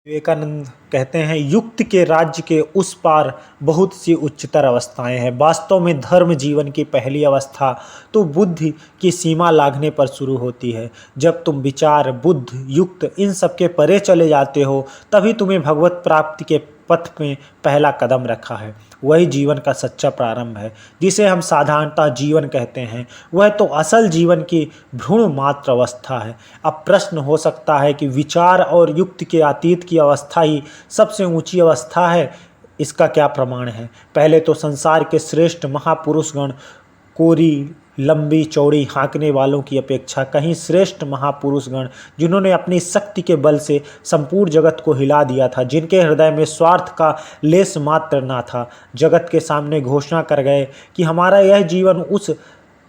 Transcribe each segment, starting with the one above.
विवेकानंद कहते हैं, युक्त के राज्य के उस पार बहुत सी उच्चतर अवस्थाएं हैं। वास्तव में धर्म जीवन की पहली अवस्था तो बुद्धि की सीमा लांघने पर शुरू होती है। जब तुम विचार, बुद्ध, युक्त इन सब के परे चले जाते हो, तभी तुम्हें भगवत प्राप्ति के पथ में पहला कदम रखा है। वही जीवन का सच्चा प्रारंभ है, जिसे हम साधारणतः जीवन कहते हैं। वह तो असल जीवन की भ्रूण मात्र अवस्था है। अब प्रश्न हो सकता है कि विचार और युक्त के अतीत की अवस्था ही सबसे ऊंची अवस्था है। इसका क्या प्रमाण है? पहले तो संसार के श्रेष्ठ महापुरुषगण कोरी लंबी चौड़ी हाँकने वालों की अपेक्षा कहीं श्रेष्ठ महापुरुषगण, जिन्होंने अपनी शक्ति के बल से संपूर्ण जगत को हिला दिया था, जिनके हृदय में स्वार्थ का लेस मात्र ना था, जगत के सामने घोषणा कर गए कि हमारा यह जीवन उस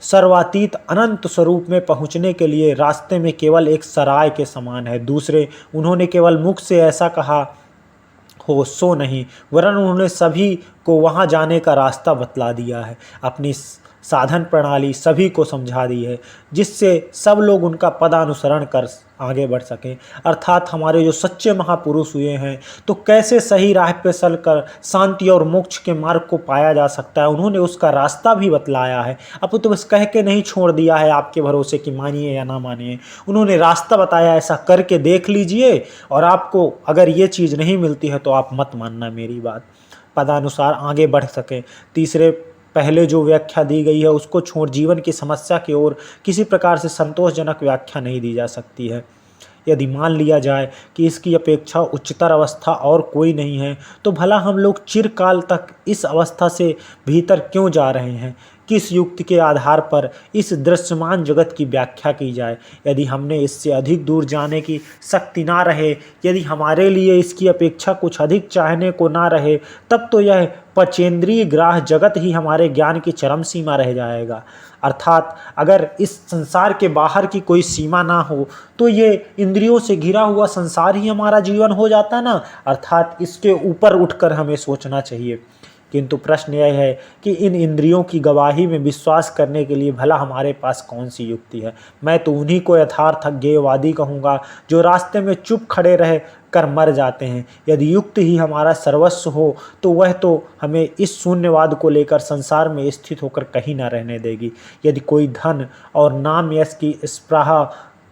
सर्वातीत अनंत स्वरूप में पहुँचने के लिए रास्ते में केवल एक सराय के समान है। दूसरे, उन्होंने केवल मुख से ऐसा कहा हो सो नहीं, वरन उन्होंने सभी को वहां जाने का रास्ता बतला दिया है। अपनी साधन प्रणाली सभी को समझा दी है, जिससे सब लोग उनका पदानुसरण कर आगे बढ़ सकें। अर्थात हमारे जो सच्चे महापुरुष हुए हैं, तो कैसे सही राह पे चलकर शांति और मोक्ष के मार्ग को पाया जा सकता है, उन्होंने उसका रास्ता भी बतलाया है। अब तो बस कह के नहीं छोड़ दिया है आपके भरोसे कि मानिए या ना मानिए, उन्होंने रास्ता बताया, ऐसा करके देख लीजिए, और आपको अगर ये चीज़ नहीं मिलती है तो आप मत मानना मेरी बात, पदानुसार आगे बढ़ सकें। तीसरे, पहले जो व्याख्या दी गई है उसको छोड़ जीवन की समस्या की ओर किसी प्रकार से संतोषजनक व्याख्या नहीं दी जा सकती है। यदि मान लिया जाए कि इसकी अपेक्षा उच्चतर अवस्था और कोई नहीं है, तो भला हम लोग चिरकाल तक इस अवस्था से भीतर क्यों जा रहे हैं? किस युक्ति के आधार पर इस दृश्यमान जगत की व्याख्या की जाए? यदि हमने इससे अधिक दूर जाने की शक्ति ना रहे, यदि हमारे लिए इसकी अपेक्षा कुछ अधिक चाहने को ना रहे, तब तो यह पंचेंद्रिय ग्राह जगत ही हमारे ज्ञान की चरम सीमा रह जाएगा। अर्थात अगर इस संसार के बाहर की कोई सीमा ना हो, तो ये इंद्रियों से घिरा हुआ संसार ही हमारा जीवन हो जाता ना। अर्थात इसके ऊपर उठकर हमें सोचना चाहिए। किंतु प्रश्न यह है कि इन इंद्रियों की गवाही में विश्वास करने के लिए भला हमारे पास कौन सी युक्ति है? मैं तो उन्हीं को यथार्थ ज्ञेयवादी कहूँगा जो रास्ते में चुप खड़े रह कर मर जाते हैं। यदि युक्त ही हमारा सर्वस्व हो, तो वह तो हमें इस शून्यवाद को लेकर संसार में स्थित होकर कहीं ना रहने देगी। यदि कोई धन और नाम यश की स्पृहा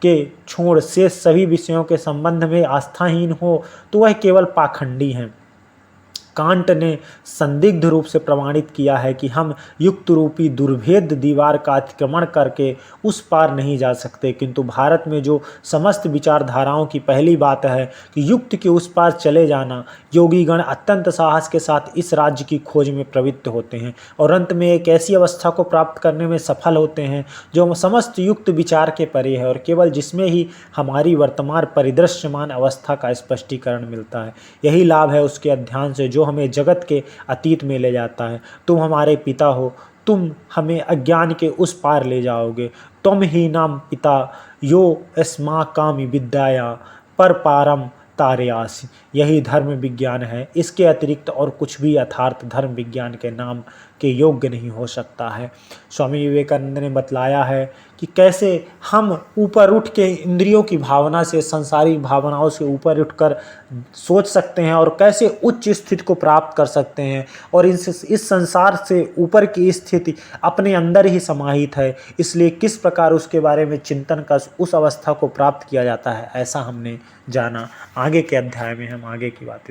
के छोड़ से सभी विषयों के संबंध में आस्थाहीन हो, तो वह केवल पाखंडी हैं। कांट ने संदिग्ध रूप से प्रमाणित किया है कि हम युक्त रूपी दुर्भेद्य दीवार का अतिक्रमण करके उस पार नहीं जा सकते, किंतु भारत में जो समस्त विचारधाराओं की पहली बात है कि युक्त के उस पार चले जाना, योगीगण अत्यंत साहस के साथ इस राज्य की खोज में प्रवृत्त होते हैं और अंत में एक ऐसी अवस्था को प्राप्त करने में सफल होते हैं जो समस्त युक्त विचार के परे है और केवल जिसमें ही हमारी वर्तमान परिदृश्यमान अवस्था का स्पष्टीकरण मिलता है। यही लाभ है उसके अध्ययन से जो हमें जगत के अतीत में ले जाता है। तुम हमारे पिता हो, तुम हमें अज्ञान के उस पार ले जाओगे। तुम ही नाम पिता यो अस्माकं विद्याया पर पारम तारयासि। यही धर्म विज्ञान है। इसके अतिरिक्त और कुछ भी यथार्थ धर्म विज्ञान के नाम के योग्य नहीं हो सकता है। स्वामी विवेकानंद ने बतलाया है कि कैसे हम ऊपर उठ के इंद्रियों की भावना से, सांसारिक भावनाओं से ऊपर उठकर सोच सकते हैं और कैसे उच्च स्थिति को प्राप्त कर सकते हैं, और इस संसार से ऊपर की स्थिति अपने अंदर ही समाहित है। इसलिए किस प्रकार उसके बारे में चिंतन कर उस अवस्था को प्राप्त किया जाता है, ऐसा हमने जाना। आगे के अध्याय में हम आगे की बातें